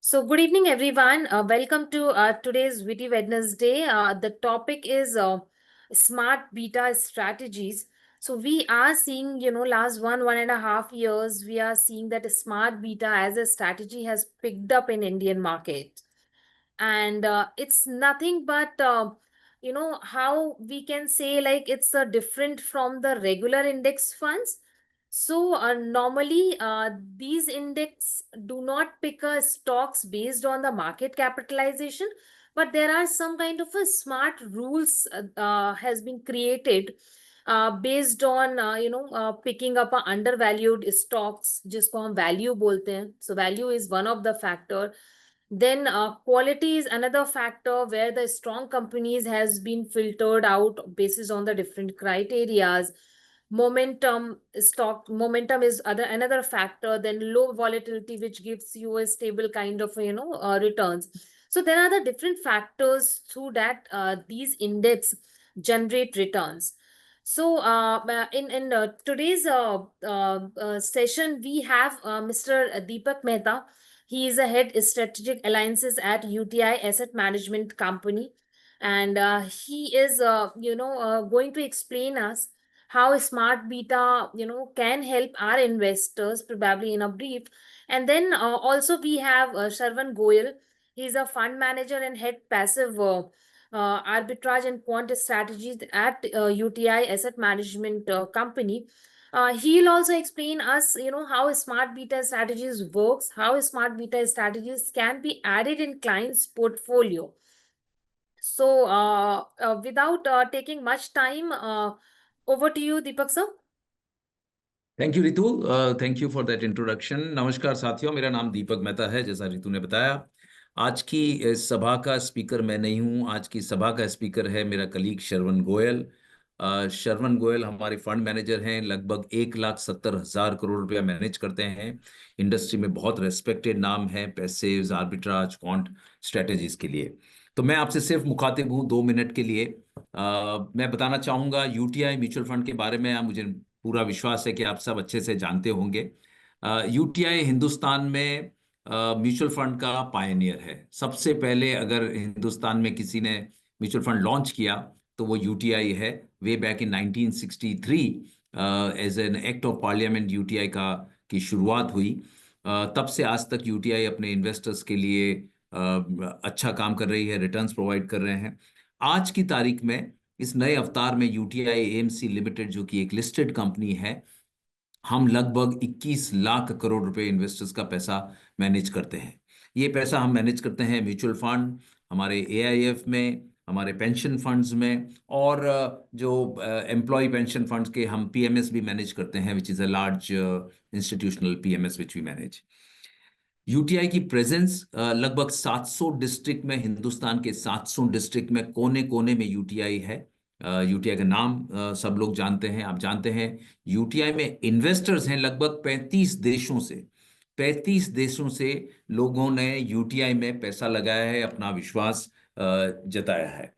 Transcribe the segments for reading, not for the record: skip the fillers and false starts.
So, good evening, everyone. Welcome to today's Witty Wednesday. The topic is smart beta strategies. So, we are seeing, last 1.5 years, we are seeing that smart beta as a strategy has picked up in Indian market, and it's nothing but how we can say, like, it's different from the regular index funds. So normally these index do not pick a stocks based on the market capitalization, but there are some kind of a smart rules has been created based on picking up a undervalued stocks, जिसको हम value बोलते हैं. So value is one of the factor. Then quality is another factor where the strong companies has been filtered out basis on the different criterias. Momentum is other another factor. Then low volatility, which gives you a stable kind of returns. So there are the different factors through that these index generate returns. So in today's session, we have Mr. Deepak Mehta. He is a head strategic alliances at UTI Asset Management Company, and he is, going to explain us how smart beta, can help our investors, probably in a brief. And then also we have Sharvan Goyal. He's a fund manager and head passive arbitrage and quant strategies at UTI Asset Management Company. He'll also explain us, how smart beta strategies works, how smart beta strategies can be added in clients' portfolio. So, without taking much time, over to you, Deepak sir. Thank you Ritu, thank you for that introduction. नमस्कार साथियों, मेरा नाम दीपक मेहता है, जैसा रितु ने बताया। आज की इस सभा का स्पीकर मैं नहीं हूं, आज की सभा का स्पीकर है मेरा कलीग शरवण गोयल। शरवण गोयल हमारे फंड मैनेजर हैं, लगभग 1,70,000 करोड़ रुपया मैनेज करते हैं। इंडस्ट्री में बहुत रेस्पेक्टेड नाम है पैसिव्स, आर्बिट्राज, क्वांट स्ट्रेटेजीज के लिए। तो मैं आपसे सिर्फ मुखातिब हूं 2 मिनट के लिए। मैं बताना चाहूंगा यूटीआई म्यूचुअल फंड के बारे में। मुझे पूरा विश्वास है कि आप सब अच्छे से जानते होंगे। यूटीआई हिंदुस्तान में म्यूचुअल फंड का पायनियर है। सबसे पहले अगर हिंदुस्तान में किसी ने म्यूचुअल फंड लॉन्च किया तो वो यूटीआई है। Way back in 1963 as an act of parliament UTI का की शुरुआत हुई। तब से आज तक यूटीआई अपने इन्वेस्टर्स के लिए अच्छा काम कर रही है, रिटर्न्स प्रोवाइड कर रहे हैं। आज की तारीख में इस नए अवतार में यूटीआई एएमसी लिमिटेड, जो कि एक लिस्टेड कंपनी है, हम लगभग 21 लाख करोड़ रुपए इन्वेस्टर्स का पैसा मैनेज करते हैं। ये पैसा हम मैनेज करते हैं म्यूचुअल फंड, हमारे एआईएफ में, हमारे पेंशन फंड्स में, और जो एम्प्लॉय पेंशन फंड्स के हम पीएमएस भी मैनेज करते हैं, which is a large institutional PMS which we manage. UTI की प्रेजेंस लगभग 700 डिस्ट्रिक्ट में, हिंदुस्तान के 700 डिस्ट्रिक्ट में कोने कोने में यूटीआई है। यूटीआई का नाम सब लोग जानते हैं, आप जानते हैं। यूटीआई में इन्वेस्टर्स हैं लगभग 35 देशों से लोगों ने यूटीआई में पैसा लगाया है, अपना विश्वास जताया है।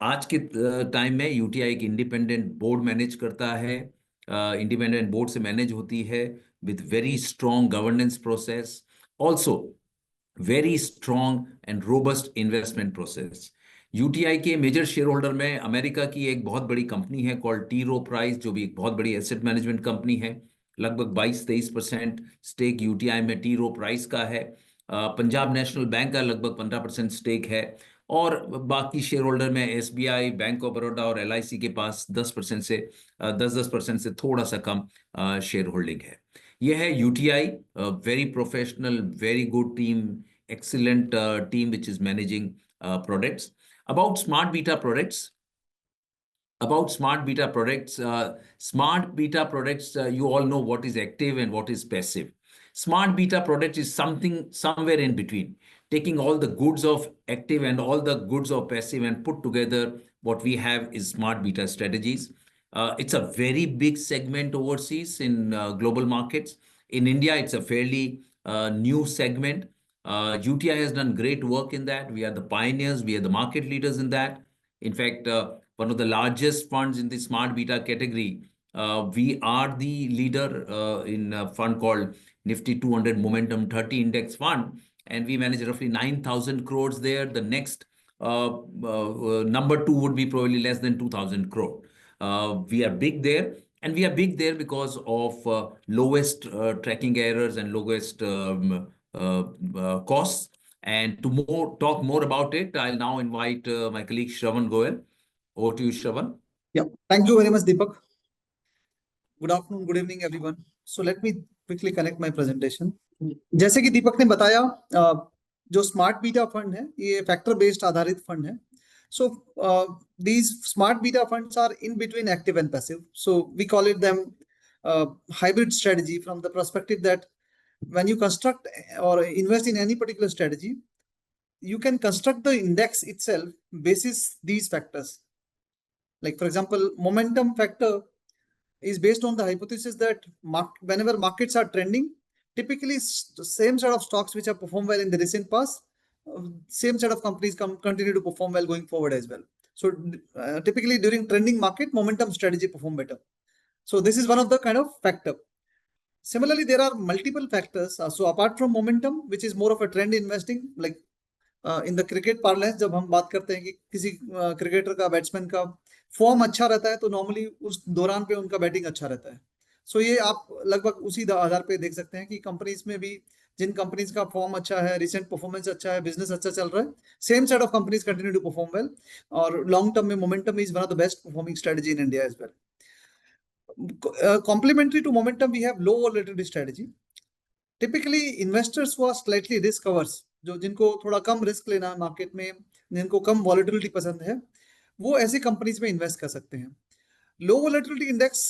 आज के टाइम में यूटीआई एक इंडिपेंडेंट बोर्ड मैनेज करता है। इंडिपेंडेंट बोर्ड से मैनेज होती है with very strong governance process, also very strong and robust investment process। UTI के मेजर शेयर होल्डर में अमेरिका की एक बहुत बड़ी कंपनी है कॉल्ड टी रो प्राइस, जो भी एक बहुत बड़ी एसेट मैनेजमेंट कंपनी है। लगभग 22-23% स्टेक यूटीआई में टी रो प्राइस का है। पंजाब नेशनल बैंक का लगभग 15% स्टेक है, और बाकी शेयर होल्डर में एसबीआई, बैंक ऑफ बड़ौदा और एलआईसी के पास 10% से थोड़ा सा कम शेयर होल्डिंग है। यह है UTI, very professional, very good team, excellent team which is managing products. About smart beta products, you all know what is active and what is passive. Smart beta product is something somewhere in between, taking all the goods of active and all the goods of passive and put together. What we have is smart beta strategies. It's a very big segment overseas in global markets. In India, it's a fairly new segment. UTI has done great work in that. We are the pioneers. We are the market leaders in that. In fact, one of the largest funds in the smart beta category. We are the leader in a fund called Nifty 200 Momentum 30 Index Fund. and we manage roughly 9,000 crores there. The next number two would be probably less than 2,000 crore. We are big there, and we are big there because of lowest tracking errors and lowest costs. And to talk more about it, I'll now invite my colleague Shravan Goel. Over to you, Shravan. Yeah, thank you very much, Deepak. Good afternoon, good evening, everyone. So let me quickly connect my presentation. जैसे कि दीपक ने बताया, जो smart beta fund है ये factor based आधारित fund है. So these smart beta funds are in between active and passive. So we call it them hybrid strategy from the perspective that when you construct or invest in any particular strategy, you can construct the index itself basis these factors. Like for example, momentum factor is based on the hypothesis that whenever markets are trending, typically the same set of stocks which have performed well in the recent past, same set of companies continue to perform well going forward as well. So typically during trending market, momentum strategy perform better. So this is one of the kind of factor. Similarly, there are multiple factors. So apart from momentum, which is more of a trend investing, like in the cricket parlance, जब हम बात करते हैं कि किसी cricketer का batsman का form अच्छा रहता है तो नॉर्मली उस दौरान पे उनका बैटिंग अच्छा रहता है. सो ये आप लगभग उसी आधार पे देख सकते हैं कि कंपनीज में भी जिन कंपनीज का फॉर्म अच्छा है, रिसेंट परफॉर्मेंस अच्छा है, बिजनेस अच्छा चल रहा है, same set of companies continue to perform well. और लॉन्ग टर्म में momentum is one of the best performing strategy in India as well. Complementary to momentum, we have low volatility strategy. Typically, investors who are slightly risk averse, जो जिनको थोड़ा कम risk लेना है market में, जिनको कम volatility पसंद है, वो ऐसे कंपनीज में इन्वेस्ट कर सकते हैं. Low volatility index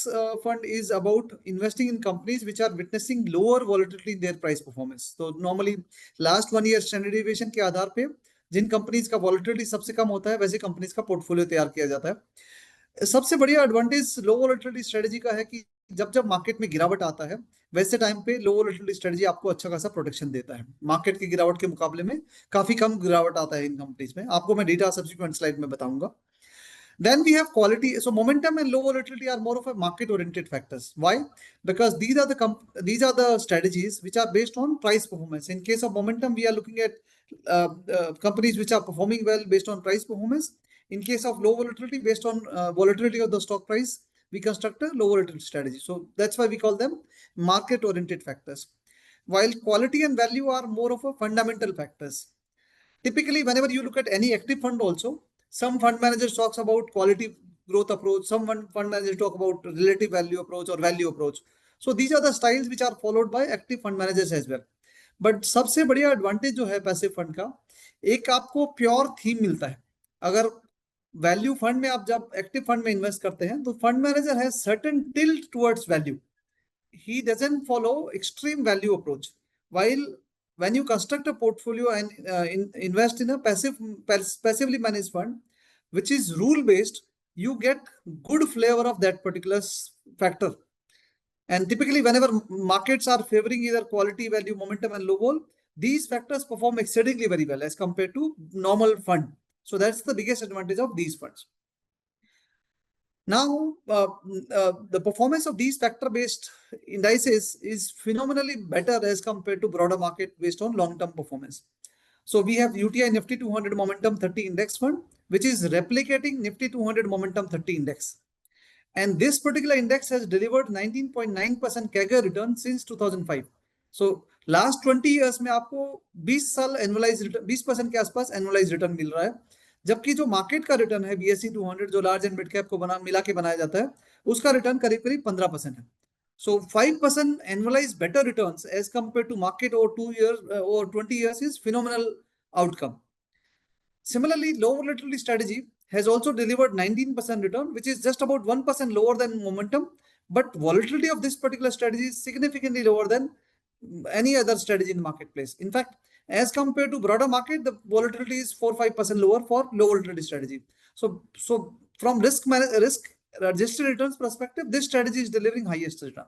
fund is about investing in companies which are witnessing lower volatility in their price performance. So normally last 1 year standard deviation के आधार पे जिन कंपनीज का वॉलेटिलिटी सबसे कम होता है वैसे कंपनीज का पोर्टफोलियो तैयार किया जाता है. सबसे बढ़िया एडवांटेज लो वोलेटिलिटी स्ट्रेटजी का है कि जब मार्केट में गिरावट आता है वैसे टाइम पे लो वोलेटिलिटी स्ट्रेटजी आपको अच्छा खासा प्रोटेक्शन देता है. मार्केट की गिरावट के मुकाबले में काफी कम गिरावट आता है इन कंपनीज में. आपको मैं डेटा सब्सिक्वेंट स्लाइड में बताऊंगा. Then we have quality. So momentum and low volatility are more of a market-oriented factors. Why? Because these are the strategies which are based on price performance. In case of momentum, we are looking at companies which are performing well based on price performance. In case of low volatility, based on volatility of the stock price, we construct a low volatility strategy. So that's why we call them market-oriented factors. While quality and value are more of a fundamental factors. Typically, whenever you look at any active fund also, some fund managers talks about quality growth approach, some fund managers talk about relative value approach or value approach. So these are the styles which are followed by active fund managers as well. But सबसे बढ़िया advantage जो है passive fund का, एक आपको pure theme मिलता है. अगर वैल्यू फंड में आप जब एक्टिव फंड में इन्वेस्ट करते हैं तो फंड मैनेजर है certain tilt towards value. He doesn't follow extreme value approach. While when you construct a portfolio and invest in a passively managed fund, which is rule based, you get good flavor of that particular factor. And typically, whenever markets are favoring either quality, value, momentum, and low vol, these factors perform exceedingly very well as compared to normal fund. So that's the biggest advantage of these funds. Now, the performance of these factor-based indices is phenomenally better as compared to broader market based on long-term performance. So we have UTI Nifty 200 Momentum 30 Index Fund, which is replicating Nifty 200 Momentum 30 Index. And this particular index has delivered 19.9% CAGR return since 2005. So last 20 years में आपको 20 साल annualized return 20% के आसपास annualized return मिल रहा है. जबकि जो market का रिटर्न है BSE 200 जो लार्ज एंड मिड कैप को मिला के बनाया जाता है उसका रिटर्न करीब करीब 15% है. So 5% annualised better returns as compared to market over 2 years or 20 years is phenomenal outcome. Similarly, low volatility strategy has also delivered 19% return, which is just about 1% lower than momentum, but volatility of this particular strategy is significantly lower than any other strategy in the marketplace. In fact, as compared to broader market, the volatility is 4-5% lower for low volatility strategy. So from risk adjusted returns perspective, this strategy is delivering highest return.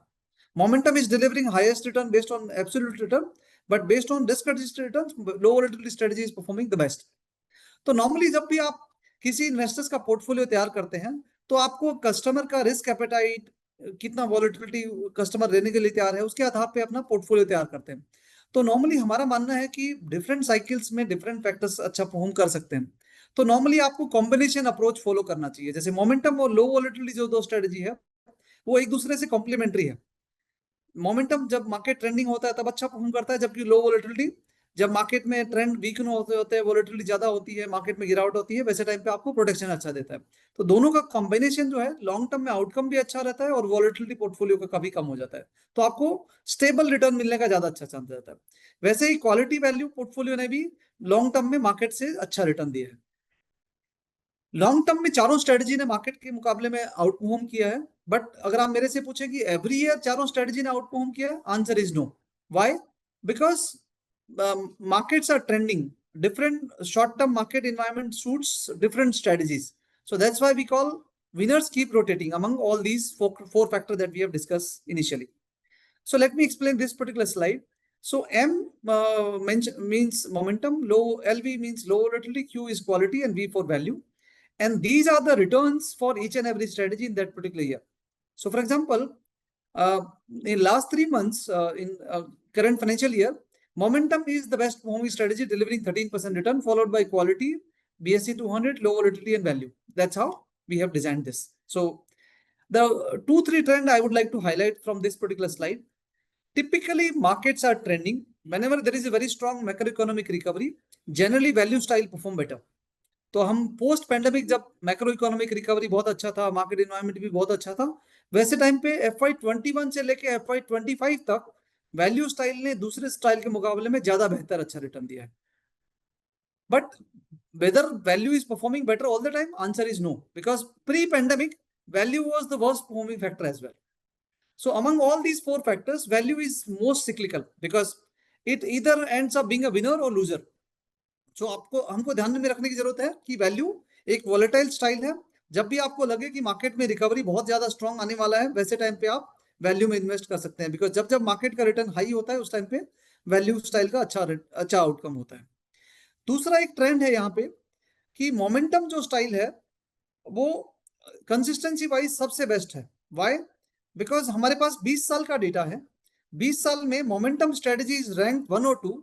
Momentum is delivering highest return based on absolute return, but based on risk adjusted returns, low volatility strategy is performing the best. तो normally जब भी आप किसी investors का portfolio तैयार करते हैं तो आपको कस्टमर का रिस्क एपेटाइट, कितना वॉलेटिलिटी कस्टमर लेने के लिए तैयार है, उसके आधार पे अपना पोर्टफोलियो तैयार करते हैं. तो नॉर्मली हमारा मानना है कि डिफरेंट साइकिल्स में डिफरेंट फैक्टर्स अच्छा परफॉर्म कर सकते हैं। तो नॉर्मली आपको कॉम्बिनेशन अप्रोच फॉलो करना चाहिए। जैसे मोमेंटम और लो वॉलेटिलिटी जो दो स्ट्रेटजी है वो एक दूसरे से कॉम्प्लीमेंट्री है। मोमेंटम जब मार्केट ट्रेंडिंग होता है तब अच्छा परफॉर्म करता है, जबकि लो वॉलेटिलिटी जब मार्केट में ट्रेंड वीकन होते हैं, वॉलेटिलिटी ज्यादा होती है, मार्केट में गिरावट होती है, वैसे टाइम पे आपको प्रोटेक्शन अच्छा देता है। तो दोनों का कॉम्बिनेशन जो है लॉन्ग टर्म में आउटकम भी अच्छा रहता है और वॉलेटिलिटी पोर्टफोलियो का कभी कम हो जाता है, तो आपको स्टेबल रिटर्न मिलने का ज्यादा अच्छा चांस रहता है। वैसे ही क्वालिटी वैल्यू पोर्टफोलियो ने भी लॉन्ग टर्म में मार्केट से अच्छा रिटर्न दिया है। लॉन्ग टर्म में चारों स्ट्रेटजी ने मार्केट के मुकाबले में आउट परफॉर्म किया है, बट अगर आप मेरे से पूछें कि एवरी ईयर चारों स्ट्रेटजी ने आउट परफॉर्म किया है, answer is no. Why? Because markets are trending. Different short-term market environment suits different strategies. So that's why we call winners keep rotating among all these four factors that we have discussed initially. So let me explain this particular slide. So M means momentum, LV means low volatility, Q is quality, and V for value. And these are the returns for each and every strategy in that particular year. So for example, in last 3 months, in current financial year, momentum is the best performing strategy, delivering 13% return, followed by quality, BSE 200, low volatility and value. That's how we have designed this. So the 2-3 trend I would like to highlight from this particular slide. Typically, markets are trending. Whenever there is a very strong macroeconomic recovery, generally value style perform better. तो हम post pandemic जब macro economic recovery बहुत अच्छा था, market environment भी बहुत अच्छा था, वैसे टाइम पे FY21 से लेके FY25 तक वैल्यू स्टाइल ने दूसरे स्टाइल के मुकाबले में ज्यादा बेहतर अच्छा रिटर्न दिया है। But whether value is performing better all the time, answer is no, because pre pandemic value was the worst performing factor as well. So among all these four factors, value is most cyclical because it either ends up being a winner or loser. So आपको हमको ध्यान में रखने की जरूरत है कि value एक वॉलेटाइल स्टाइल है। जब भी आपको लगे कि मार्केट में रिकवरी बहुत ज्यादा स्ट्रॉन्ग आने वाला है, वैसे टाइम पे आप वैल्यू में इन्वेस्ट कर सकते हैं, बिकॉज जब जब मार्केट का रिटर्न हाई होता है उस टाइम पे वैल्यू स्टाइल का अच्छा आउटकम होता है। दूसरा एक ट्रेंड है यहाँ पे कि मोमेंटम जो स्टाइल है वो कंसिस्टेंसी वाइज सबसे बेस्ट है। व्हाई? बिकॉज हमारे पास 20 साल का डेटा है। 20 साल में momentum strategy is rank 1 or 2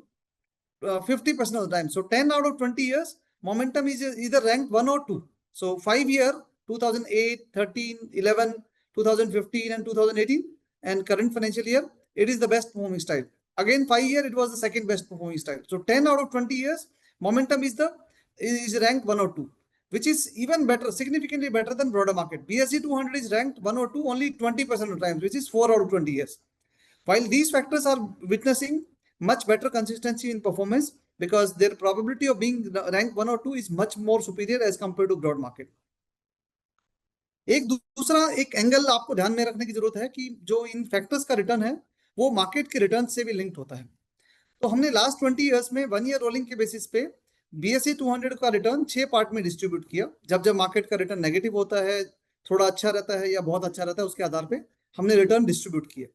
50% of the time. So 10 out of 20 years, momentum is either ranked 1 or 2. So 5-year, 2008, 13, 11, 2015 and 2018, and current financial year, it is the best performing style. Again, 5-year, it was the second best performing style. So 10 out of 20 years, momentum is ranked 1 or 2, which is even better, significantly better than broader market. BSE 200 is ranked 1 or 2 only 20% of times, which is 4 out of 20 years. While these factors are witnessing much better consistency in performance because their probability of being ranked 1 or 2 is much more superior as compared to broad market. एक दूसरा एक angle आपको ध्यान में रखने की जरूरत है कि जो इन फैक्टर्स का रिटर्न है वो मार्केट के रिटर्न से भी लिंक्ड होता है। तो हमने लास्ट 20 इयर्स में 1 ईयर रोलिंग के बेसिस पे BSE 200 का रिटर्न 6 पार्ट में डिस्ट्रीब्यूट किया। जब जब मार्केट का रिटर्न नेगेटिव होता है, थोड़ा अच्छा रहता है या बहुत अच्छा रहता है, उसके आधार पे हमने रिटर्न डिस्ट्रीब्यूट किया।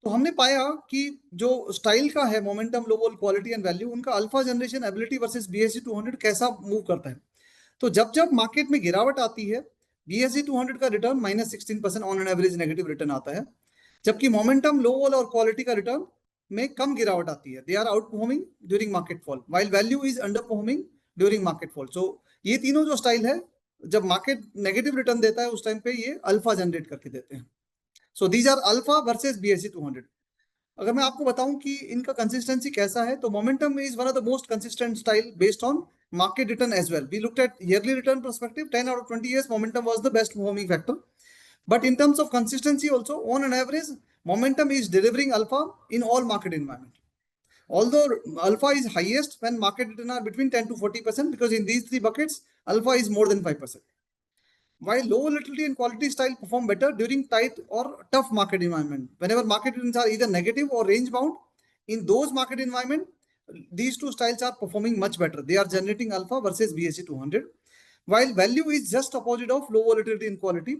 तो हमने पाया कि जो स्टाइल का है momentum, low vol, quality and value, उनका alpha generation ability versus BSE 200 कैसा मूव करता है। तो जब जब मार्केट में गिरावट आती है, BSE 200 का return -16% on an average negative return आता है, जबकि मोमेंटम, लो वॉल और क्वालिटी का रिटर्न में कम गिरावट आती है। They are outperforming during market fall, while value is underperforming during market fall. So ये तीनों जो स्टाइल है, जब मार्केट नेगेटिव रिटर्न देता है उस टाइम पे ये अल्फा जनरेट करके देते हैं। So these are alpha versus BSE 200। अगर मैं आपको बताऊं कि इनका कंसिस्टेंसी कैसा है, तो momentum is one of the most consistent style based on market return as well. We looked at yearly return perspective. 10 out of 20 years, momentum was the best performing factor. But in terms of consistency also, on an average, momentum is delivering alpha in all market environment. Although alpha is highest when market return are between 10 to 40%, because in these three buckets, alpha is more than 5%. While low volatility and quality style perform better during tight or tough market environment. Whenever market returns are either negative or range bound, in those market environment, these two styles are performing much better. They are generating alpha versus BSE 200. While value is just opposite of low volatility and quality,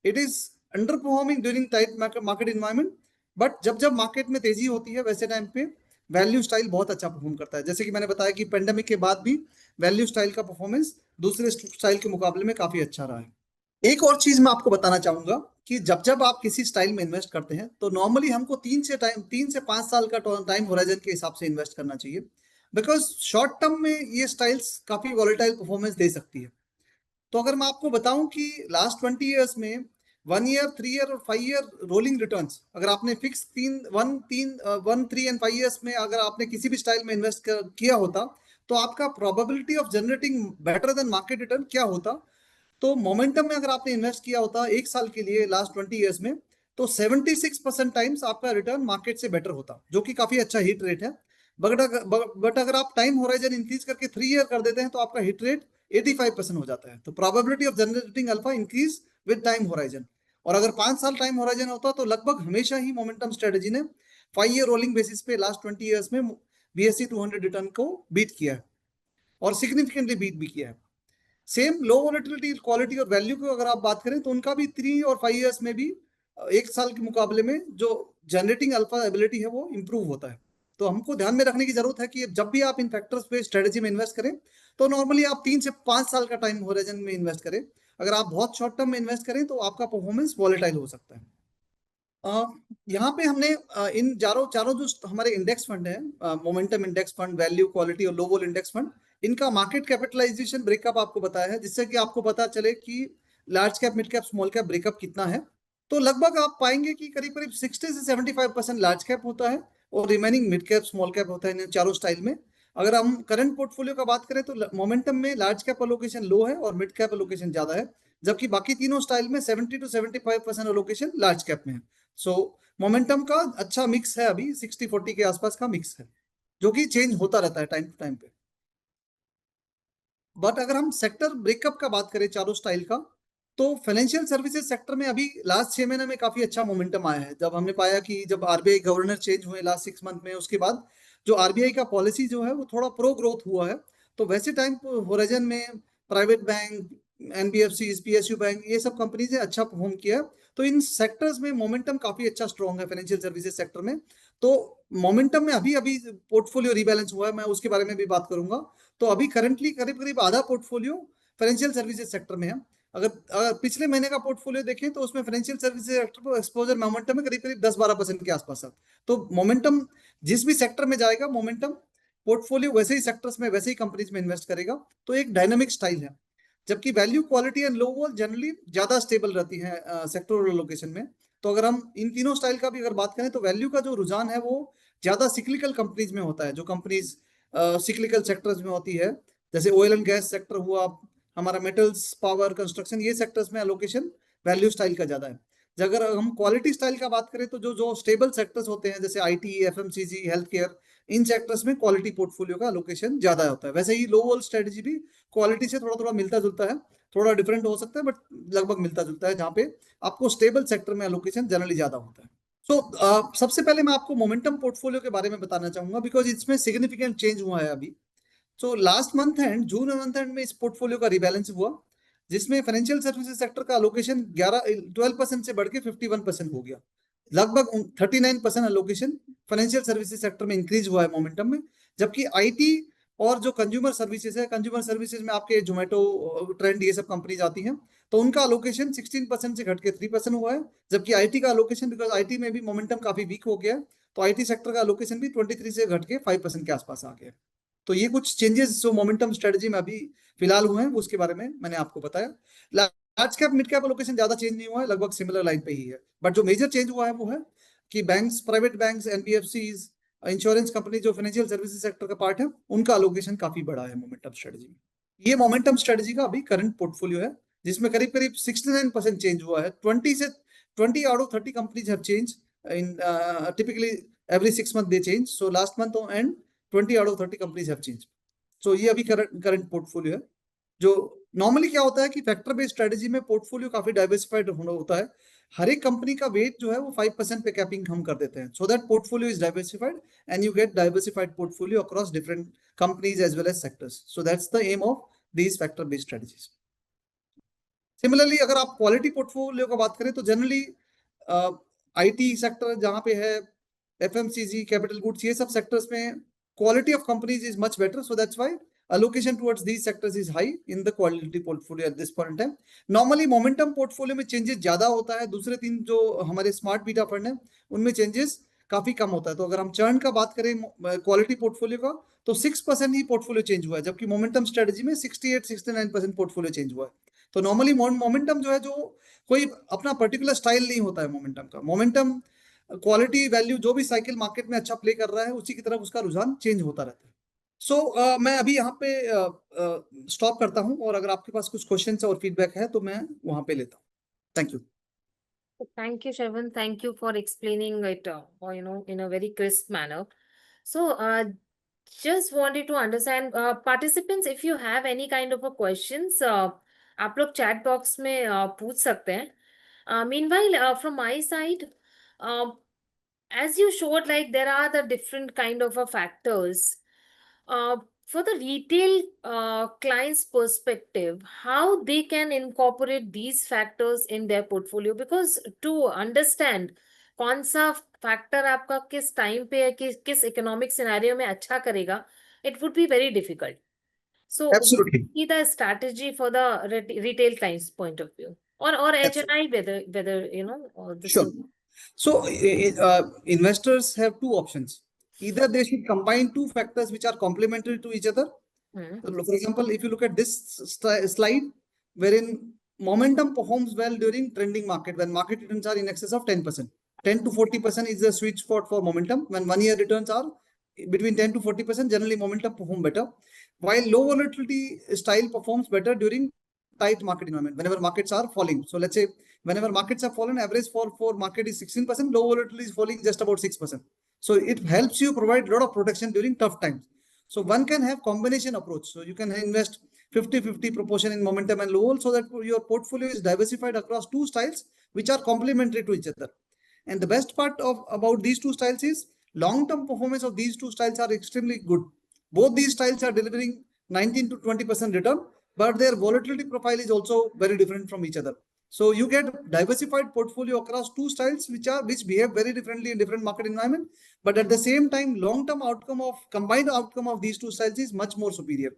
it is underperforming during tight market environment. But जब market में तेजी होती है, वैसे time पे value style बहुत अच्छा perform करता है। जैसे कि मैंने बताया कि पेंडेमिक के बाद भी वैल्यू स्टाइल का परफॉर्मेंस दूसरे स्टाइल के मुकाबले में काफी अच्छा रहा है। एक और चीज मैं आपको बताना चाहूंगा कि जब जब आप किसी स्टाइल में इन्वेस्ट करते हैं तो नॉर्मली हमको 3 से 5 साल का टाइम होराइजन के हिसाब से इन्वेस्ट करना चाहिए, बिकॉज शॉर्ट टर्म में ये स्टाइल्स काफी वॉलेटाइल परफॉर्मेंस दे सकती है। तो अगर मैं आपको बताऊं कि लास्ट 20 ईयर्स में 1 ईयर, 3 ईयर और 5 ईयर रोलिंग रिटर्न्स, अगर आपने फिक्स 3 एंड 5 ईयर्स में अगर आपने किसी भी स्टाइल में इन्वेस्ट किया होता तो आपका probability of generating better than market return क्या होता। तो मोमेंटम में अगर आपने इन्वेस्ट किया होता 1 साल के लिए लास्ट 20 ईयर्स में, तो 76% टाइम्स आपका रिटर्न मार्केट से बेटर होता, जो कि काफी अच्छा हिट रेट है। बट अगर आप टाइम होराइजन इंक्रीज करके 3 ईयर कर देते हैं तो आपका हिट रेट 85% हो जाता है। तो probability of generating alpha increase with time horizon. और अगर 5 साल टाइम होराइजन होता तो लगभग हमेशा ही मोमेंटम स्ट्रेटेजी ने 5 ईयर रोलिंग बेसिस पे लास्ट 20 ईयर्स में BSE 200 रिटर्न को बीट किया है, और सिग्निफिकेंटली बीट भी किया है। सेम लो वोलेटिलिटी क्वालिटी और वैल्यू को अगर आप बात करें तो उनका भी 3 और 5 ईयर्स में भी 1 साल के मुकाबले में जो जनरेटिंग अल्फा एबिलिटी है वो इंप्रूव होता है। तो हमको ध्यान में रखने की जरूरत है कि जब भी आप इन फैक्टर्स पे स्ट्रेटेजी में इन्वेस्ट करें तो नॉर्मली आप 3 से 5 साल का टाइम होराइजन में इन्वेस्ट करें। अगर आप बहुत शॉर्ट टर्म में इन्वेस्ट करें तो आपका परफॉर्मेंस वॉलेटाइल हो सकता है। अ, यहाँ पे हमने इन चारों चारों जो हमारे इंडेक्स फंड है, momentum index fund, value, quality और लो वोल इंडेक्स फंड, इनका मार्केट कैपिटलाइजेशन ब्रेकअप आपको बताया है, जिससे कि आपको पता चले कि large cap, mid cap, small cap breakup कितना है। तो लगभग आप पाएंगे कि करीब करीब 60 से 75% लार्ज कैप होता है और remaining mid cap, small cap होता है इन चारों स्टाइल में। अगर हम करंट पोर्टफोलियो का बात करें तो मोमेंटम में लार्ज कैप अलोकेशन लो है और मिड कैप अलोकेशन ज्यादा है, जबकि बाकी तीनों स्टाइल में 70 to 75% अलोकेशन लार्ज कैप में है। सो मोमेंटम का अच्छा मिक्स है, अभी 60-40 के आसपास का मिक्स है, जो कि चेंज होता रहता है टाइम टू टाइम पे। बट अगर हम सेक्टर ब्रेकअप का बात करें चारों स्टाइल का, तो फाइनेंशियल सर्विसेज सेक्टर में अभी लास्ट 6 महीने में काफी अच्छा मोमेंटम आया है। जब हमने पाया कि जब RBI गवर्नर चेंज हुए लास्ट 6 मंथ में, उसके बाद जो RBI का पॉलिसी जो है वो थोड़ा प्रो ग्रोथ हुआ है। तो वैसे टाइम होराइजन में private bank, NBFC, PSU bank, ये सब कंपनीज ने अच्छा परफॉर्म किया है। तो इन सेक्टर्स में मोमेंटम काफी अच्छा स्ट्रॉन्ग है फाइनेंशियल सर्विसेज सेक्टर में। तो मोमेंटम में अभी अभी पोर्टफोलियो रीबैलेंस हुआ है, मैं उसके बारे में भी बात करूंगा। तो अभी करंटली करीब करीब आधा पोर्टफोलियो फाइनेंशियल सर्विसेज सेक्टर में है। अगर पिछले महीने का पोर्टफोलियो देखें तो उसमें फाइनेंशियल सर्विसेज सेक्टर को एक्सपोजर मोमेंटम में करीब करीब 10-12% के आसपास है। तो मोमेंटम जिस भी सेक्टर में जाएगा, मोमेंटम पोर्टफोलियो वैसे ही सेक्टर्स में, वैसे ही कंपनीज में इन्वेस्ट करेगा। तो एक डायनामिक स्टाइल है। जबकि value, quality and low wall generally ज्यादा स्टेबल रहती है सेक्टोरल लोकेशन में। तो अगर हम इन तीनों स्टाइल का भी अगर बात करें तो वैल्यू का जो रुझान है वो ज्यादा सिक्लिकल कंपनीज में होता है, जो कंपनीज सिक्लिकल सेक्टर्स में होती है, जैसे ऑयल एंड गैस सेक्टर हुआ, हमारा मेटल्स, पावर, कंस्ट्रक्शन, ये सेक्टर्स में एलोकेशन वैल्यू स्टाइल का ज्यादा है। अगर हम क्वालिटी स्टाइल का बात करें तो जो जो स्टेबल सेक्टर्स होते हैं जैसे IT, FMCG, health care, in sectors में क्वालिटी पोर्टफोलियो का एलोकेशन ज्यादा होता है। वैसे ही लो वॉल स्ट्रेटेजी भी क्वालिटी से थोड़ा थोड़ा मिलता जुलता है, थोड़ा डिफरेंट हो सकता है बट लगभग मिलता जुलता है, जहाँ पे आपको स्टेबल सेक्टर में एलोकेशन जनरली ज्यादा होता है। सो सबसे पहले मैं आपको मोमेंटम पोर्टफोलियो के बारे में बताना चाहूंगा, बिकॉज इसमें सिग्निफिकेंट चेंज हुआ है अभी। So last month and, June month and में इस पोर्टफोलियो का रिबैलेंस हुआ, जिसमें फाइनेंशियल सर्विसेज सेक्टर का एलोकेशन 12% से बढ़ के 51% हो गया। लगभग 39% एलोकेशन फाइनेंशियल सर्विसेज सेक्टर में इंक्रीज हुआ है मोमेंटम में। जबकि IT और जो कंज्यूमर सर्विसेज है, कंज्यूमर सर्विसेज में आपके जोमेटो, ट्रेंड, ये सब कंपनीज आती हैं, तो उनका एलोकेशन 16% से घट के 3% हुआ है। जबकि IT का एलोकेशन, बिकॉज IT में भी मोमेंटम काफी वीक हो गया है, तो IT सेक्टर का एलोकेशन भी 23 से घट के 5% के आसपास आ गया। तो ये कुछ चेंजेस जो मोमेंटम स्ट्रेटजी में अभी फिलहाल हुए हैं उसके बारे में मैंने आपको बताया। Large cap, mid cap allocation ज्यादा चेंज नहीं हुआ है, लगभग सिमिलर लाइन पे ही है। बट जो मेजर चेंज हुआ है वो है कि banks, private banks, NBFCs, insurance company जो फाइनेंशियल सर्विसेज सेक्टर का पार्ट है, उनका एलोकेशन काफी बड़ा है मोमेंटम स्ट्रेटजी में। ये मोमेंटम स्ट्रेटजी का अभी करंट पोर्टफोलियो है, जिसमें करीब करीब 69% चेंज हुआ है। 20 out of 30 companies have change in, typically every 6 month they change. So last month end 20 out of 30 companies have changed. So ये अभी करंट पोर्टफोलियो है। जो नॉर्मली क्या होता है कि फैक्टर बेस्ड स्ट्रेटेजी में पोर्टफोलियो काफी डाइवर्सिफाइड होता है। हर एक कंपनी का वेट जो है वो 5% पे कैपिंग हम कर देते हैं, so that portfolio is diversified and you get diversified portfolio across different companies as well as sectors. So that's the aim of these factor based strategies. Similarly अगर आप क्वालिटी पोर्टफोलियो का बात करें तो जनरली IT सेक्टर जहां पे है, FMCG, capital goods, ये सब सेक्टर्स में quality of companies is much better, so that's why allocation towards these sectors is high in the quality portfolio at this point in time. Normally momentum portfolio में changes ज्यादा होता है, दूसरे तीन जो हमारे स्मार्ट बीटा फंड है उनमें changes काफी कम होता है. तो अगर हम चर्न का बात करें क्वालिटी पोर्टफोलियो का, तो 6% ही पोर्टफोलियो चेंज हुआ है, जबकि मोमेंटम स्ट्रेटजी में 68-69% पोर्टफोलियो चेंज हुआ है. तो नॉर्मली मोमेंटम जो है, जो कोई अपना पर्टिकुलर स्टाइल नहीं होता है मोमेंटम का. मोमेंटम क्वालिटी वैल्यू जो भी साइकिल मार्केट में अच्छा प्ले कर रहा है उसी की तरफ उसका रुझान चेंज होता रहता है. सो मैं अभी यहाँ पे स्टॉप करता हूँ, और अगर आपके पास कुछ क्वेश्चन और फीडबैक है तो मैं वहां पे लेता हूँ. Thank you. Thank you, Shravan. Thank you for explaining it, in a very crisp manner. So, just wanted to understand, participants, if you have any kind of a questions, आप लोग chat box में पूछ सकते हैं. Meanwhile, from my side, as you showed, like there are the different kind of factors. For the retail clients' perspective, how they can incorporate these factors in their portfolio? Because to understand कौन सा factor आपका किस time पे है, किस economic scenario में अच्छा करेगा, it would be very difficult. So, what Absolutely. would be the strategy for the retail clients' point of view, or HNI, whether or the Sure. same? So investors have two options. Either they should combine two factors which are complementary to each other. For example, if you look at this slide, wherein momentum performs well during trending market, when market returns are in excess of 10%. 10 to 40% is the sweet spot for momentum. When 1 year returns are between 10 to 40%, generally momentum perform better. While low volatility style performs better during tight market environment, whenever markets are falling. So let's say whenever markets have fallen, average fall for market is 16%, low volatility is falling just about 6%. So it helps you provide a lot of protection during tough times. So one can have combination approach. So you can invest 50-50 proportion in momentum and low vol, so that your portfolio is diversified across two styles which are complementary to each other. And the best part about these two styles is long-term performance of these two styles are extremely good. Both these styles are delivering 19 to 20% return, but their volatility profile is also very different from each other. So you get diversified portfolio across two styles which behave very differently in different market environment, but at the same time, long-term combined outcome of these two styles is much more superior.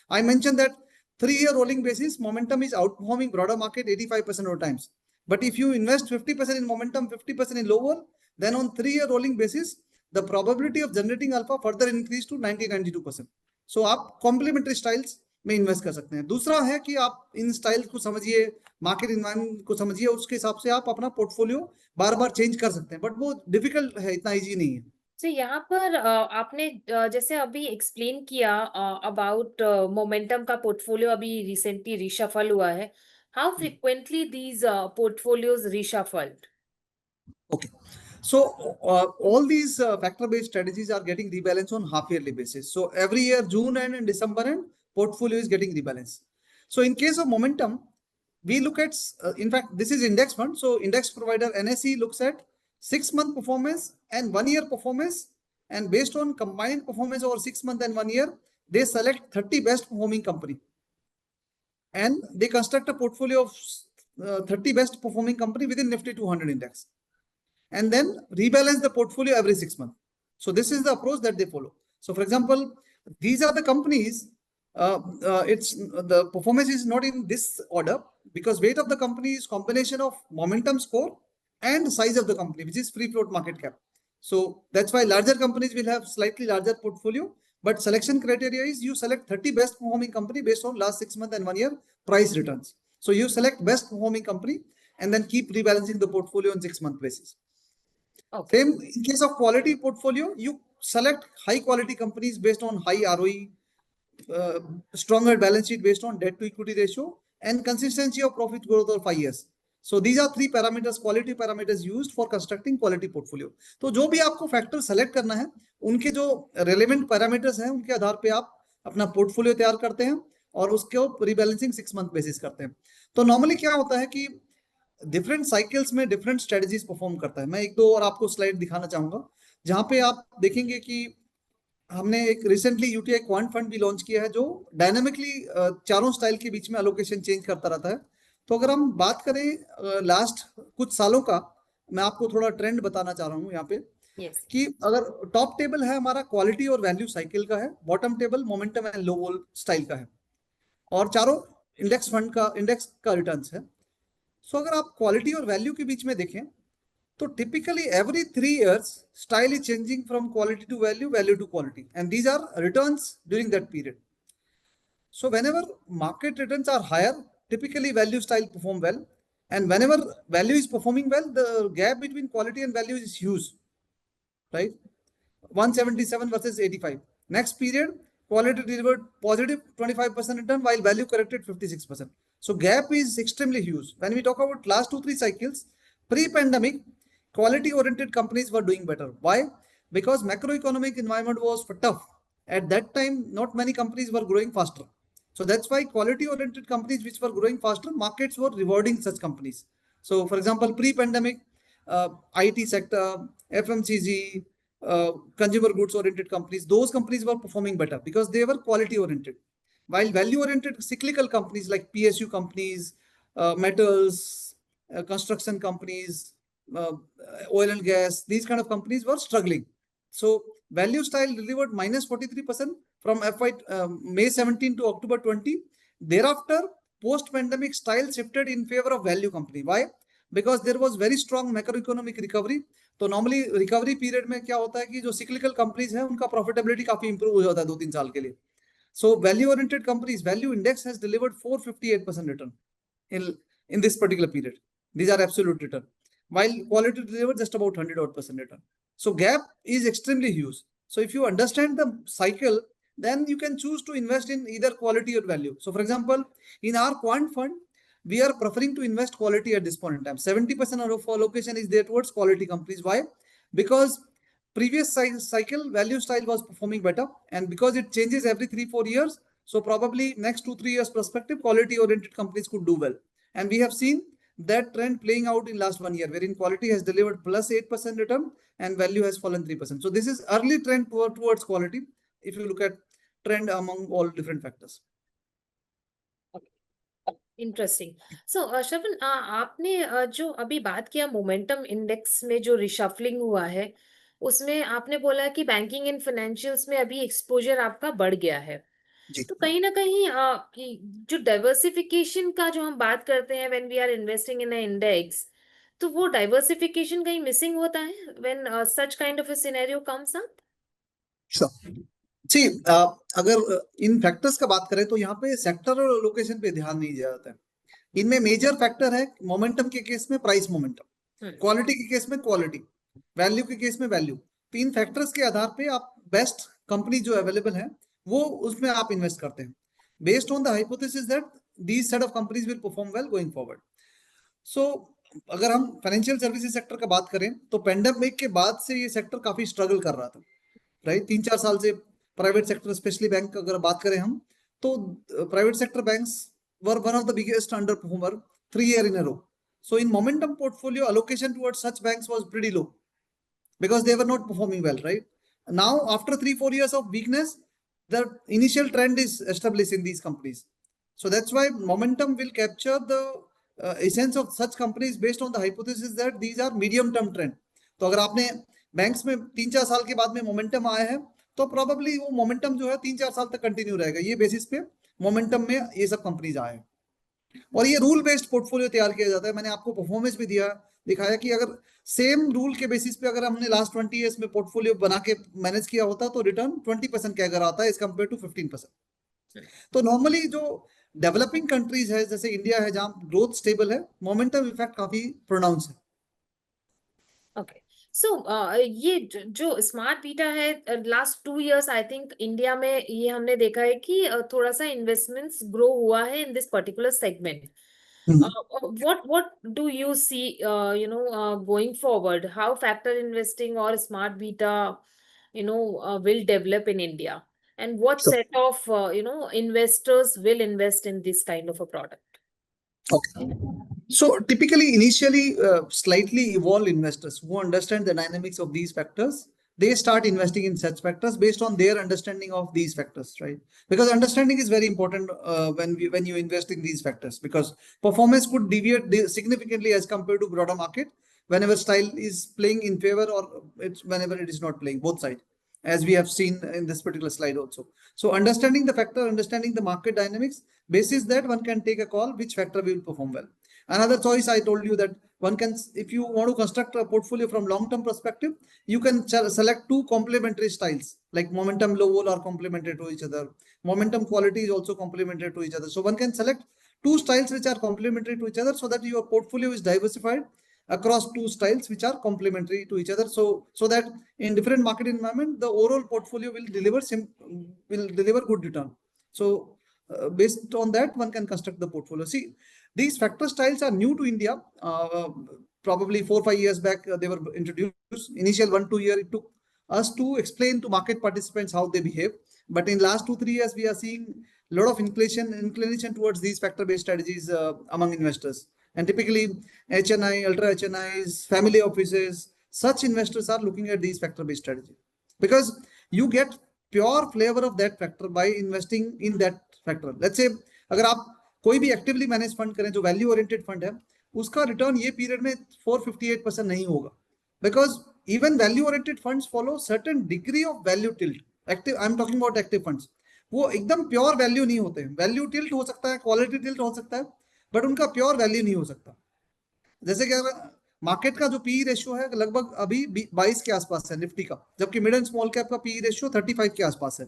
I mentioned that 3-year rolling basis, momentum is outperforming broader market 85% of times. But if you invest 50% in momentum, 50% in low vol, then on 3-year rolling basis, the probability of generating alpha further increase to 90-92%. So आप complementary styles में invest कर सकते हैं. दूसरा है कि आप in style को समझिए, मार्केट एनवायरनमेंट को समझिए, उसके हिसाब से आप अपना पोर्टफोलियो बार बार चेंज कर सकते हैं, बट वो डिफिकल्ट है, इतना इजी नहीं है. तो यहाँ पर आपने जैसे अभी एक्सप्लेन किया अबाउट मोमेंटम का पोर्टफोलियो अभी रिसेंटली रिशफल हुआ है. How frequently these portfolios reshuffled? Okay. So all these factor-based strategies are getting rebalanced on half-yearly basis. So every year, June and December end, portfolio is getting rebalanced. So in case of momentum, we look at, in fact, this is index fund. So index provider NSE looks at 6-month performance and 1-year performance. And based on combined performance over 6 months and 1 year, they select 30 best performing company. And they construct a portfolio of 30 best performing company within Nifty 200 index. And then rebalance the portfolio every 6 months. So this is the approach that they follow. So for example, these are the companies, the performance is not in this order, because weight of the company is combination of momentum score and size of the company, which is free float market cap. So that's why larger companies will have slightly larger portfolio, but selection criteria is you select 30 best performing company based on last 6 months and 1 year price returns. So you select best performing company and then keep rebalancing the portfolio on 6-month basis. Okay. Same in case of quality portfolio, you select high quality companies based on high ROE, stronger balance sheet based on debt to equity ratio, and consistency of profit growth over 5 years. So these are 3 parameters, quality parameters used for constructing quality portfolio. तो जो भी आपको factor select करना है, उनके जो relevant parameters हैं, उनके आधार पे आप अपना पोर्टफोलियो तैयार करते हैं और उसको रिबैलेंसिंग 6 मंथ बेसिस करते हैं. तो नॉर्मली क्या होता है कि डिफरेंट साइकिल्स में डिफरेंट स्ट्रेटजीज परफॉर्म करता है. मैं 1-2 और आपको स्लाइड दिखाना चाहूंगा, जहां पे आप देखेंगे कि हमने एक रिसेंटली यूटीआई क्वांट फंड भी लॉन्च किया है, जो डायनामिकली चारों स्टाइल के बीच में अलोकेशन चेंज करता रहता है. तो अगर हम बात करें लास्ट कुछ सालों का, मैं आपको थोड़ा ट्रेंड बताना चाह रहा हूँ यहाँ पे. Yes. कि अगर टॉप टेबल है हमारा क्वालिटी और वैल्यू साइकिल का है, bottom table momentum and low wall style का है, और चारों इंडेक्स का रिटर्न्स है। सो अगर आप क्वालिटी और वैल्यू के बीच में देखें तो typically every 3 years style is changing from quality to value, value to quality, and these are returns during that period. So whenever market returns are higher, typically value style perform well, and whenever value is performing well, the gap between quality and value is huge, right? 177 versus 85. Next period, quality delivered positive 25% return while value corrected 56%. So gap is extremely huge. When we talk about last 2-3 cycles, pre-pandemic, quality-oriented companies were doing better. Why? Because macroeconomic environment was tough. At that time, not many companies were growing faster. So that's why quality-oriented companies which were growing faster, markets were rewarding such companies. So for example, pre-pandemic, IT sector, FMCG, consumer goods oriented companies, those companies were performing better because they were quality oriented. While value oriented cyclical companies like PSU companies, metals, construction companies, oil and gas, these kind of companies were struggling. So value style delivered minus 43% from May 17 to October 20. Thereafter, post-pandemic style shifted in favor of value company. Why? Because there was very strong macroeconomic recovery. तो normally recovery period में क्या होता है कि जो cyclical companies है उनका profitability काफी इंप्रूव हो जाता है 2-3 साल के लिए. So value oriented companies, value index has delivered 458% return in this particular period. These are absolute return, while quality delivered just about 100% return. So gap is extremely huge. So if you understand the cycle, then you can choose to invest in either quality or value. So for example, in our quant fund, we are preferring to invest quality at this point in time. 70% of our allocation is there towards quality companies. Why? Because previous cycle value style was performing better, and because it changes every 3-4 years, so probably next 2-3 years perspective, quality oriented companies could do well. And we have seen that trend playing out in last 1 year, wherein quality has delivered plus 8% return and value has fallen 3%. So this is early trend towards quality if you look at trend among all different factors. Interesting. So Shravan, आपने जो अभी बात किया momentum index में जो reshuffling हुआ है, उसमें आपने बोला कि बैंकिंग एंड फाइनेंशियल्स में अभी एक्सपोजर आपका बढ़ गया है. जी. तो कहीं ना कहीं जो डाइवर्सिफिकेशन का जो हम बात करते हैं when we are investing in a index, तो वो डाइवर्सिफिकेशन कहीं मिसिंग होता है when such kind of a scenario comes up? जी, अगर इन फैक्टर्स का बात करें तो यहाँ पे सेक्टर और लोकेशन पे ध्यान नहीं दिया जाता है. इनमें मेजर फैक्टर है मोमेंटम के केस में प्राइस मोमेंटम, क्वालिटी के केस में क्वालिटी, वैल्यू के केस में वैल्यू. 3 फैक्टर्स के आधार पे आप बेस्ट कंपनी जो अवेलेबल है वो उसमें आप इन्वेस्ट करते हैं based on the hypothesis that these set of companies will perform well going forward. So अगर हम फाइनेंशियल सर्विसेज सेक्टर का बात करें तो पेंडेमिक के बाद से ये सेक्टर काफी स्ट्रगल कर रहा था, राइट. 3-4 साल से प्राइवेट सेक्टर स्पेशली बैंक अगर बात करें हम तो private sector banks were one of the biggest underperformer 3 years in a row. So in momentum portfolio, allocation towards such banks was pretty low because they were not performing well, right? Now after 3-4 years of weakness, the initial trend is established in these companies. So that's why momentum will capture the essence of such companies based on the hypothesis that these are medium term trend. तो अगर आपने banks में 3-4 साल के बाद में momentum आया है तो प्रोबेबली वो मोमेंटम जो है 3-4 साल तक कंटिन्यू रहेगा. ये बेसिस पे मोमेंटम में ये सब कंपनीज आए हैं और ये रूल बेस्ड पोर्टफोलियो तैयार किया जाता है. मैंने आपको परफॉर्मेंस भी दिखाया कि अगर सेम रूल के बेसिस पे अगर हमने लास्ट 20 इयर्स में पोर्टफोलियो बना के मैनेज किया होता तो रिटर्न 20% का अगर आता है एज कम्पेयर टू 15%. तो नॉर्मली जो डेवलपिंग कंट्रीज है जैसे इंडिया है जहां ग्रोथ स्टेबल है, मोमेंटम इफेक्ट काफी प्रोनाउंस है. ओके. सो ये जो स्मार्ट बीटा है, last 2 years I think India में ये हमने देखा है कि थोड़ा सा इन्वेस्टमेंट्स ग्रो हुआ है in this particular segment. What do you see going forward, how factor investing or smart beta will develop in India, and what Sure. set of investors will invest in this kind of a product? Okay. So typically, initially, slightly evolved investors who understand the dynamics of these factors, they start investing in such factors based on their understanding of these factors, right? Because understanding is very important when you invest in these factors, because performance could deviate significantly as compared to broader market whenever style is playing in favor or it's whenever it is not playing, both sides, as we have seen in this particular slide also. So understanding the factor, understanding the market dynamics, basis that one can take a call which factor will perform well. Another choice I told you that one can, if you want to construct a portfolio from long-term perspective, you can select two complementary styles, like momentum, low vol are complementary to each other. Momentum quality is also complementary to each other. So one can select two styles which are complementary to each other so that your portfolio is diversified across two styles which are complementary to each other. So that in different market environment, the overall portfolio will deliver good return. So based on that, one can construct the portfolio. See, these factor styles are new to India. Probably 4 or 5 years back, they were introduced. Initial 1-2 years, it took us to explain to market participants how they behave. But in last 2-3 years, we are seeing a lot of inclination towards these factor-based strategies among investors. And typically, HNI, ultra HNIs, family offices, such investors are looking at these factor-based strategies because you get pure flavor of that factor by investing in that factor. Let's say, अगर आप कोई भी actively manage fund करें जो value oriented fund है, उसका return ये period में 458% नहीं होगा, because even value oriented funds follow certain degree of value tilt. Active, I am talking about active funds. वो एकदम प्योर वैल्यू नहीं होते हैं. वैल्यू टिल्ट हो सकता है, क्वालिटी टिल्ट हो सकता है, बट उनका प्योर वैल्यू नहीं हो सकता. जैसे कि मार्केट का जो पी रेशियो है लगभग अभी 22 के आसपास है निफ्टी का, जबकि मिड एंड स्मॉल कैप का पी रेशियो 35 के आसपास है.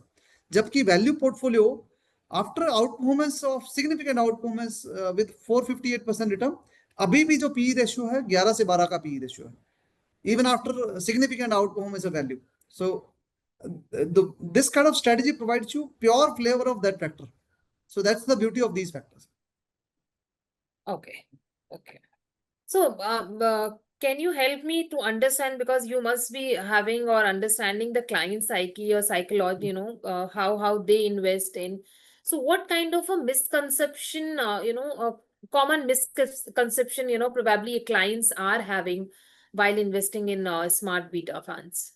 जबकि value portfolio after outperformance of significant outperformance with 458% रिटर्न, अभी भी जो पी रेशियो है 11 से 12 का पी रेशियो है, even after significant outperformance of value. So this kind of strategy provides you pure flavor of that factor. So that's the beauty of these factors. Okay. So can you help me to understand, because you must be having or understanding the client psyche or psychology, how they invest in. So what kind of a misconception, a common misconception, probably clients are having while investing in smart beta funds?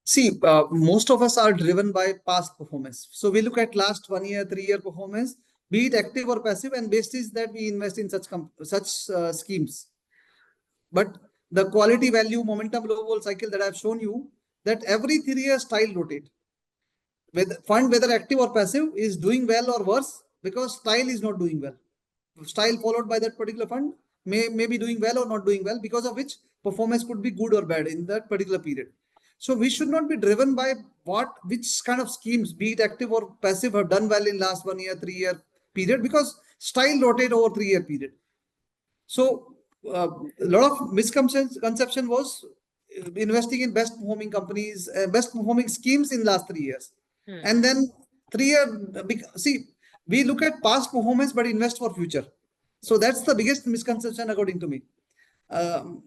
See, most of us are driven by past performance. So we look at last 1 year, 3 year performance, be it active or passive, and based is that we invest in such schemes. But the quality value momentum low vol cycle that I've shown you, that every 3 years style rotate. Fund, whether active or passive, is doing well or worse because style is not doing well. Style followed by that particular fund may be doing well or not doing well, because of which performance could be good or bad in that particular period. So we should not be driven by which kind of schemes, be it active or passive, have done well in last 1 year, 3 year period, because style rotate over 3 year period. So a lot of misconception was investing in best performing companies, best performing schemes in last 3 years. And then 3 year, see, we look at past performance but invest for future. So that's the biggest misconception according to me. In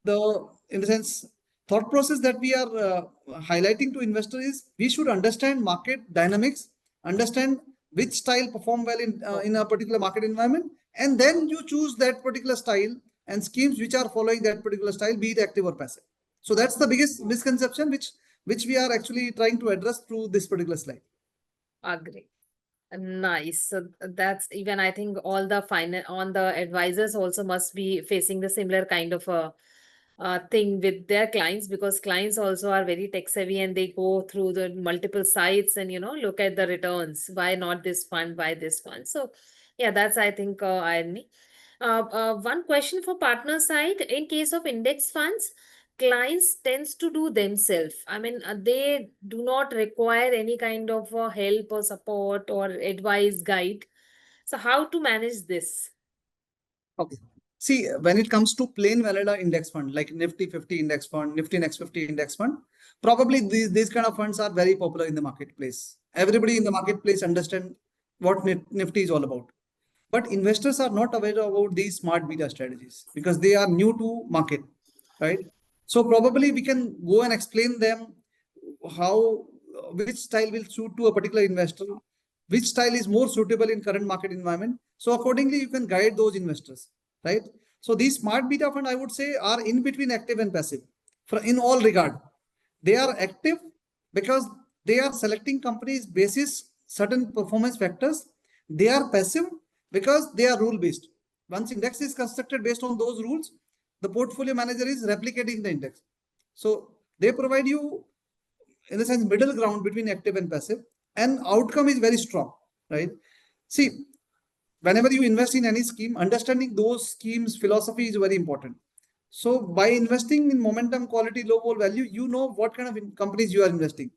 the sense, thought process that we are highlighting to investors is we should understand market dynamics, understand which style perform well in a particular market environment, and then you choose that particular style and schemes which are following that particular style, be it active or passive. So that's the biggest misconception which we are actually trying to address through this particular slide. Agree. Nice. So that's, even I think all the advisors also must be facing the similar kind of a thing with their clients, because clients also are very tech savvy and they go through the multiple sites and look at the returns. Why not this fund? Why this fund? So yeah, that's, I think, irony. One question for partner side: in case of index funds, clients tends to do themselves. I mean, they do not require any kind of help or support or advice guide. So how to manage this? Okay. See, when it comes to plain vanilla index fund, like Nifty 50 index fund, Nifty Next 50 index fund, probably these kind of funds are very popular in the marketplace. Everybody in the marketplace understand what Nifty is all about. But investors are not aware about these smart beta strategies because they are new to market, right? So probably we can go and explain them which style will suit to a particular investor, which style is more suitable in current market environment. So accordingly, you can guide those investors, right? So these smart beta fund, I would say, are in between active and passive in all regard. They are active because they are selecting companies basis certain performance factors. They are passive because they are rule based. Once index is constructed based on those rules, the portfolio manager is replicating the index. So they provide you, in a sense, middle ground between active and passive, and outcome is very strong, right? See, whenever you invest in any scheme, understanding those schemes' philosophy is very important. So by investing in momentum, quality, low vol value, you know what kind of companies you are investing.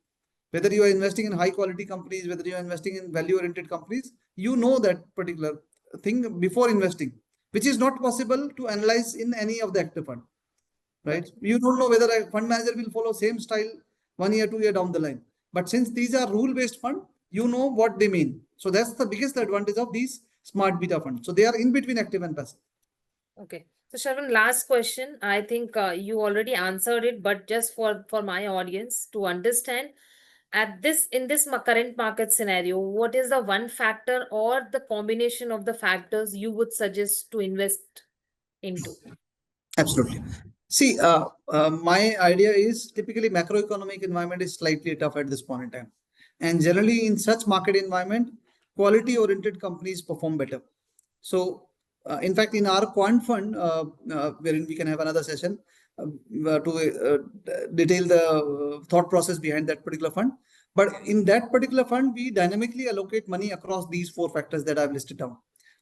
Whether you are investing in high quality companies, whether you are investing in value oriented companies, you know that particular thing before investing, which is not possible to analyze in any of the active fund, right? You don't know whether a fund manager will follow same style 1 year, 2 year down the line. But since these are rule based fund, you know what they mean. So that's the biggest advantage of these smart beta funds. So they are in between active and passive. Okay. So Shravan, last question. I think you already answered it, but just for my audience to understand, in this current market scenario, what is the one factor or the combination of the factors you would suggest to invest into? Absolutely. See, my idea is typically macroeconomic environment is slightly tough at this point in time. And generally in such market environment, quality oriented companies perform better. So in fact, in our quant fund, wherein we can have another session to detail the thought process behind that particular fund. But in that particular fund, we dynamically allocate money across these 4 factors that I've listed down.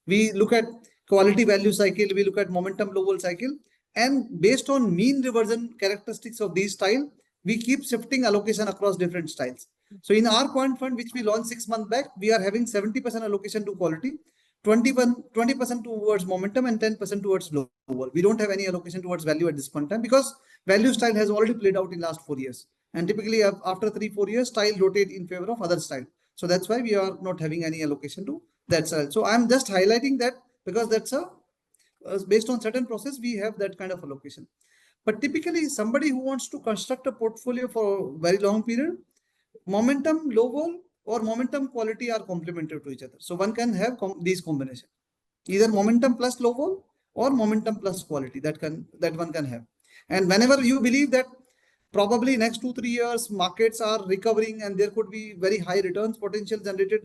We look at quality value cycle, we look at momentum low vol cycle, and based on mean reversion characteristics of these style, we keep shifting allocation across different styles. So in our quant fund, which we launched 6 months back, we are having 70% allocation to quality, 20% towards momentum, and 10% towards low vol. We don't have any allocation towards value at this point in time because value style has already played out in last 4 years. And typically after 3-4 years, style rotate in favor of other style. So that's why we are not having any allocation to that style. So I'm just highlighting that because that's based on certain process, we have that kind of allocation. But typically somebody who wants to construct a portfolio for a very long period, momentum low vol or momentum quality are complementary to each other. So one can have these combination, either momentum plus low vol or momentum plus quality, that one can have. And whenever you believe that probably next 2-3 years markets are recovering and there could be very high returns potential generated,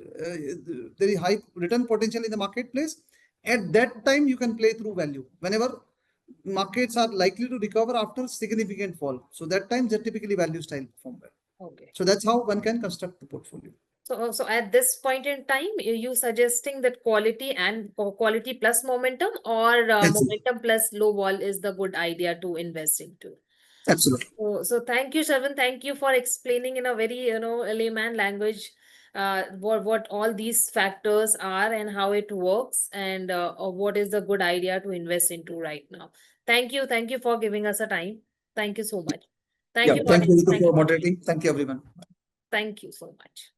very high return potential in the marketplace, at that time you can play through value whenever markets are likely to recover after significant fall. So that time they typically value style perform well. Okay. So that's how one can construct the portfolio. So at this point in time, you suggesting that quality plus momentum, or momentum plus low vol is the good idea to invest into? Absolutely. So thank you, Shravan. Thank you for explaining in a very, layman language, what all these factors are and how it works, and what is the good idea to invest into right now. Thank you. Thank you for giving us a time. Thank you so much. Thank you. Thank you Thank for moderating. Thank you, everyone. Thank you so much.